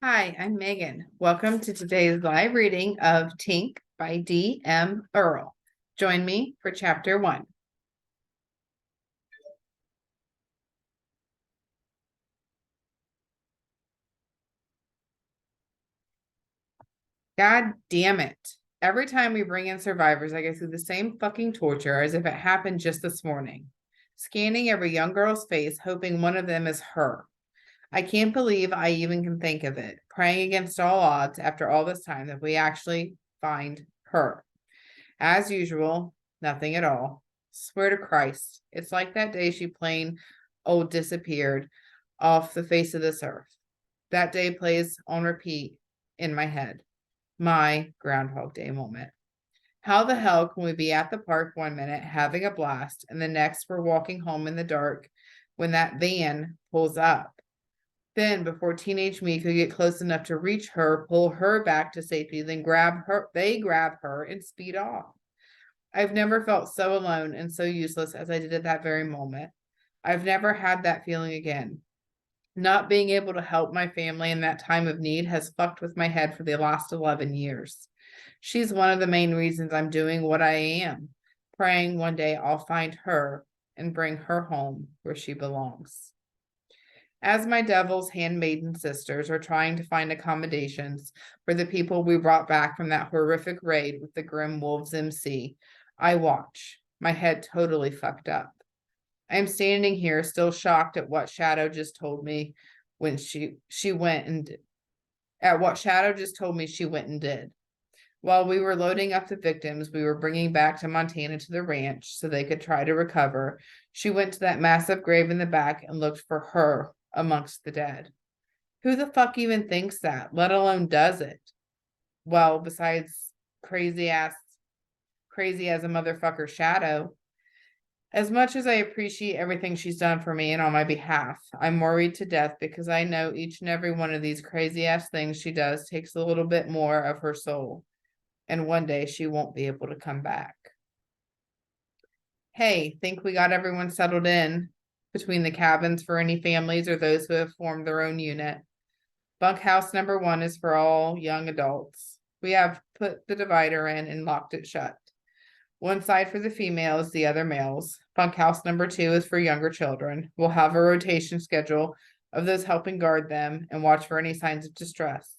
Hi, I'm Megan. Welcome to today's live reading of Tink by D.M. Earl. Join me for chapter 1. God damn it. Every time we bring in survivors, I go through the same fucking torture as if it happened just this morning. Scanning every young girl's face, hoping one of them is her. I can't believe I even can think of it. Praying against all odds after all this time that we actually find her. As usual, nothing at all. Swear to Christ, it's like that day she plain old disappeared off the face of this earth. That day plays on repeat in my head. My Groundhog Day moment. How the hell can we be at the park one minute having a blast and the next we're walking home in the dark when that van pulls up? Then, before teenage me could get close enough to reach her, pull her back to safety, then they grab her and speed off. I've never felt so alone and so useless as I did at that very moment. I've never had that feeling again. Not being able to help my family in that time of need has fucked with my head for the last 11 years. She's one of the main reasons I'm doing what I am, praying one day I'll find her and bring her home where she belongs. As my devil's handmaiden sisters are trying to find accommodations for the people we brought back from that horrific raid with the Grim Wolves MC, I watch, my head totally fucked up. I am standing here still shocked at what Shadow just told me when she went and at what Shadow just told me she went and did. While we were loading up the victims we were bringing back to Montana to the ranch so they could try to recover, she went to that massive grave in the back and looked for her amongst the dead. Who the fuck even thinks that, let alone does it? Well, besides crazy as a motherfucker Shadow. As much as I appreciate everything she's done for me and on my behalf, I'm worried to death because I know each and every one of these crazy ass things she does takes a little bit more of her soul. And one day she won't be able to come back. Hey, think we got everyone settled in between the cabins for any families or those who have formed their own unit. Bunkhouse number 1 is for all young adults. We have put the divider in and locked it shut. One side for the females, the other males. Bunkhouse number 2 is for younger children. We'll have a rotation schedule of those helping guard them and watch for any signs of distress.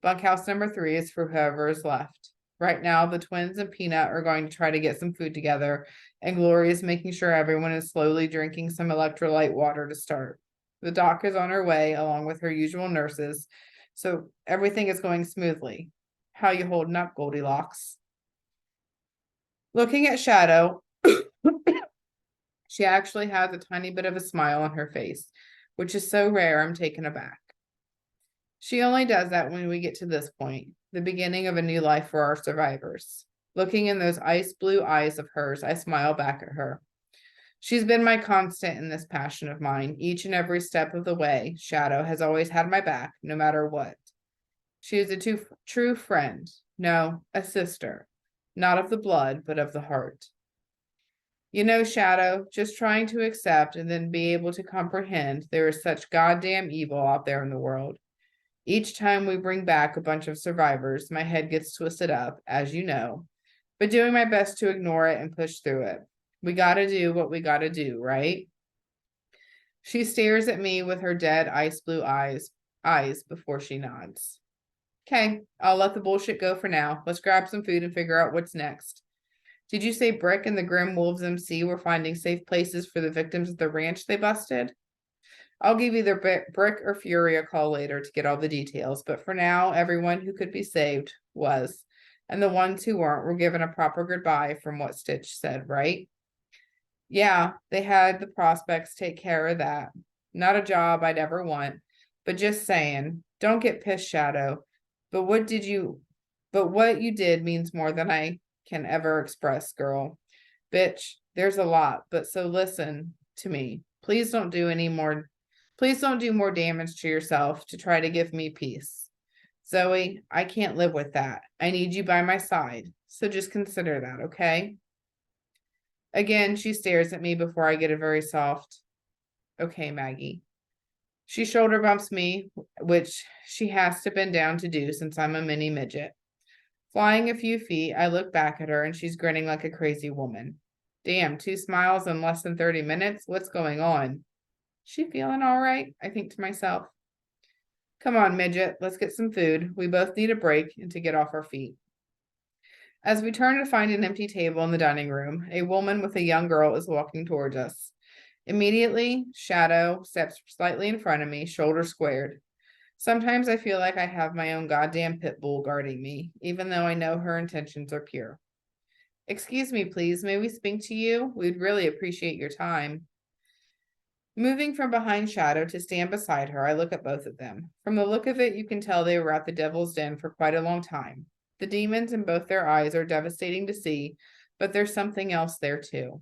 Bunkhouse number 3 is for whoever is left. Right now, the twins and Peanut are going to try to get some food together, and Glory is making sure everyone is slowly drinking some electrolyte water to start. The doc is on her way, along with her usual nurses, so everything is going smoothly. How you holding up, Goldilocks? Looking at Shadow, she actually has a tiny bit of a smile on her face, which is so rare I'm taken aback. She only does that when we get to this point, the beginning of a new life for our survivors. Looking in those ice blue eyes of hers, I smile back at her. She's been my constant in this passion of mine. Each and every step of the way, Shadow has always had my back, no matter what. She is a true friend. No, a sister. Not of the blood, but of the heart. You know, Shadow, just trying to accept and then be able to comprehend there is such goddamn evil out there in the world. Each time we bring back a bunch of survivors, my head gets twisted up, as you know, but doing my best to ignore it and push through it. We gotta do what we gotta do, right? She stares at me with her dead ice blue eyes before she nods. Okay, I'll let the bullshit go for now. Let's grab some food and figure out what's next. Did you say Brick and the Grim Wolves MC were finding safe places for the victims at the ranch they busted? I'll give either Brick or Fury a call later to get all the details, but for now, everyone who could be saved was, and the ones who weren't were given a proper goodbye from what Stitch said, right? Yeah, they had the prospects take care of that. Not a job I'd ever want, but just saying, don't get pissed, Shadow. But what you did means more than I can ever express, girl. Bitch, there's a lot, but so listen to me. Please don't do more damage to yourself to try to give me peace. Zoe, I can't live with that. I need you by my side. So just consider that, okay? Again, she stares at me before I get a very soft, okay, Maggie. She shoulder bumps me, which she has to bend down to do since I'm a mini midget. Flying a few feet, I look back at her and she's grinning like a crazy woman. Damn, 2 smiles in less than 30 minutes? What's going on? She feeling all right? I think to myself. Come on, midget, let's get some food. We both need a break and to get off our feet. As we turn to find an empty table in the dining room, a woman with a young girl is walking towards us. Immediately, Shadow steps slightly in front of me, shoulders squared. Sometimes I feel like I have my own goddamn pit bull guarding me, even though I know her intentions are pure. Excuse me, please, may we speak to you? We'd really appreciate your time. Moving from behind Shadow to stand beside her, I look at both of them. From the look of it, you can tell they were at the Devil's Den for quite a long time. The demons in both their eyes are devastating to see, but there's something else there too.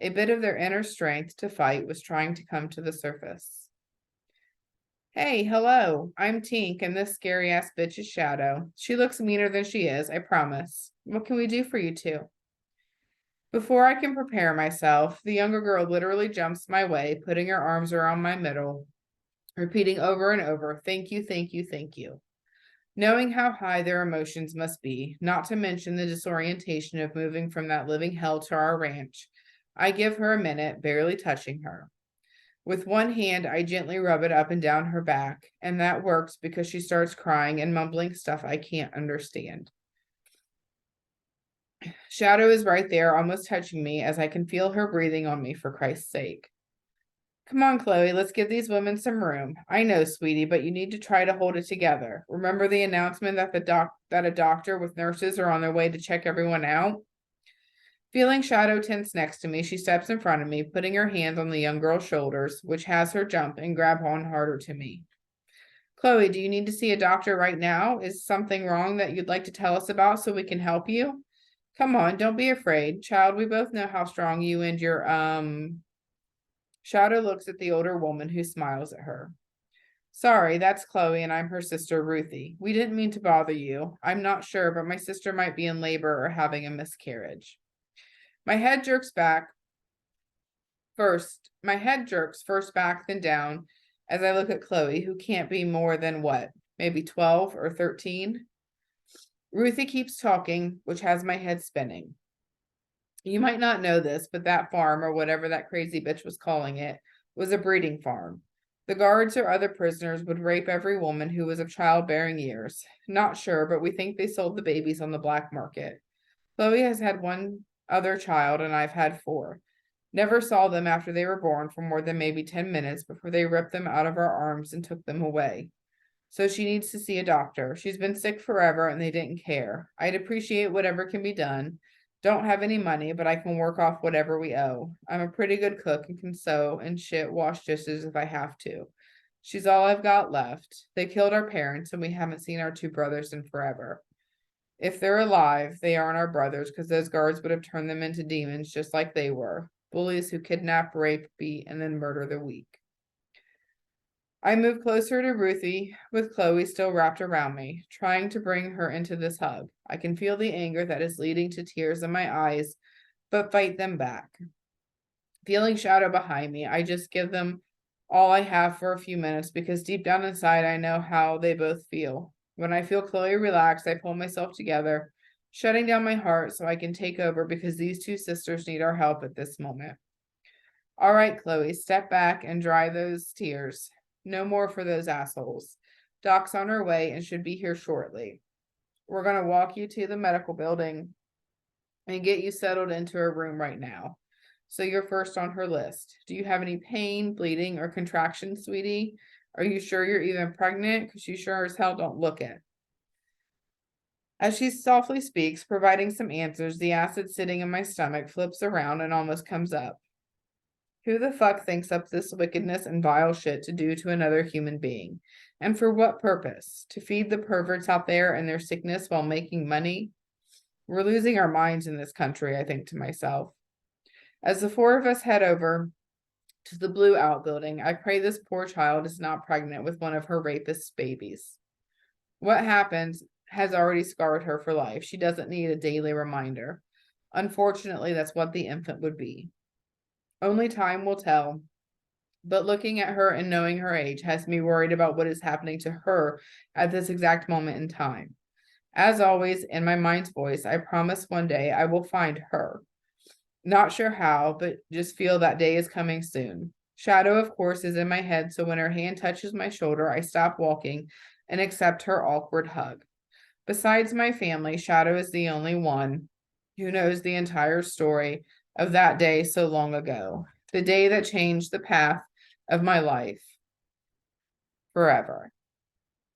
A bit of their inner strength to fight was trying to come to the surface. Hey, hello, I'm Tink, and this scary-ass bitch is Shadow. She looks meaner than she is, I promise. What can we do for you two? Before I can prepare myself, the younger girl literally jumps my way, putting her arms around my middle, repeating over and over, thank you, thank you, thank you. Knowing how high their emotions must be, not to mention the disorientation of moving from that living hell to our ranch, I give her a minute, barely touching her. With one hand, I gently rub it up and down her back, and that works because she starts crying and mumbling stuff I can't understand. Shadow is right there, almost touching me, as I can feel her breathing on me for Christ's sake. Come on, Chloe, let's give these women some room. I know, sweetie, but you need to try to hold it together. Remember the announcement that a doctor with nurses are on their way to check everyone out? Feeling Shadow tense next to me, she steps in front of me, putting her hands on the young girl's shoulders, which has her jump and grab on harder to me. Chloe, do you need to see a doctor right now? Is something wrong that you'd like to tell us about so we can help you? Come on, don't be afraid. Child, we both know how strong you and your, Shadow looks at the older woman who smiles at her. Sorry, that's Chloe and I'm her sister, Ruthie. We didn't mean to bother you. I'm not sure, but my sister might be in labor or having a miscarriage. My head jerks first back, then down, as I look at Chloe, who can't be more than what, maybe 12 or 13? Ruthie keeps talking, which has my head spinning. You might not know this, but that farm, or whatever that crazy bitch was calling it, was a breeding farm. The guards or other prisoners would rape every woman who was of childbearing years. Not sure, but we think they sold the babies on the black market. Chloe has had one other child, and I've had 4. Never saw them after they were born for more than maybe 10 minutes before they ripped them out of our arms and took them away. So she needs to see a doctor. She's been sick forever and they didn't care. I'd appreciate whatever can be done. Don't have any money, but I can work off whatever we owe. I'm a pretty good cook and can sew and shit, wash dishes if I have to. She's all I've got left. They killed our parents and we haven't seen our 2 brothers in forever. If they're alive, they aren't our brothers because those guards would have turned them into demons just like they were. Bullies who kidnap, rape, beat, and then murder the weak. I move closer to Ruthie, with Chloe still wrapped around me, trying to bring her into this hug. I can feel the anger that is leading to tears in my eyes, but fight them back. Feeling Shadow behind me, I just give them all I have for a few minutes because deep down inside, I know how they both feel. When I feel Chloe relax, I pull myself together, shutting down my heart so I can take over because these 2 sisters need our help at this moment. All right, Chloe, step back and dry those tears. No more for those assholes. Doc's on her way and should be here shortly. We're going to walk you to the medical building and get you settled into a room right now. So you're first on her list. Do you have any pain, bleeding, or contractions, sweetie? Are you sure you're even pregnant? Because you sure as hell don't look it. As she softly speaks, providing some answers, the acid sitting in my stomach flips around and almost comes up. Who the fuck thinks up this wickedness and vile shit to do to another human being? And for what purpose? To feed the perverts out there and their sickness while making money? We're losing our minds in this country, I think to myself. As the 4 of us head over to the Blue Outbuilding, I pray this poor child is not pregnant with one of her rapist's babies. What happens has already scarred her for life. She doesn't need a daily reminder. Unfortunately, that's what the infant would be. Only time will tell But looking at her and knowing her age has me worried about what is happening to her at this exact moment in time. As always, in my mind's voice, I promise one day I will find her. Not sure how, but just feel that day is coming soon. Shadow, of course, is in my head, so when her hand touches my shoulder, I stop walking and accept her awkward hug. Besides my family, Shadow is the only one who knows the entire story of that day so long ago, the day that changed the path of my life forever.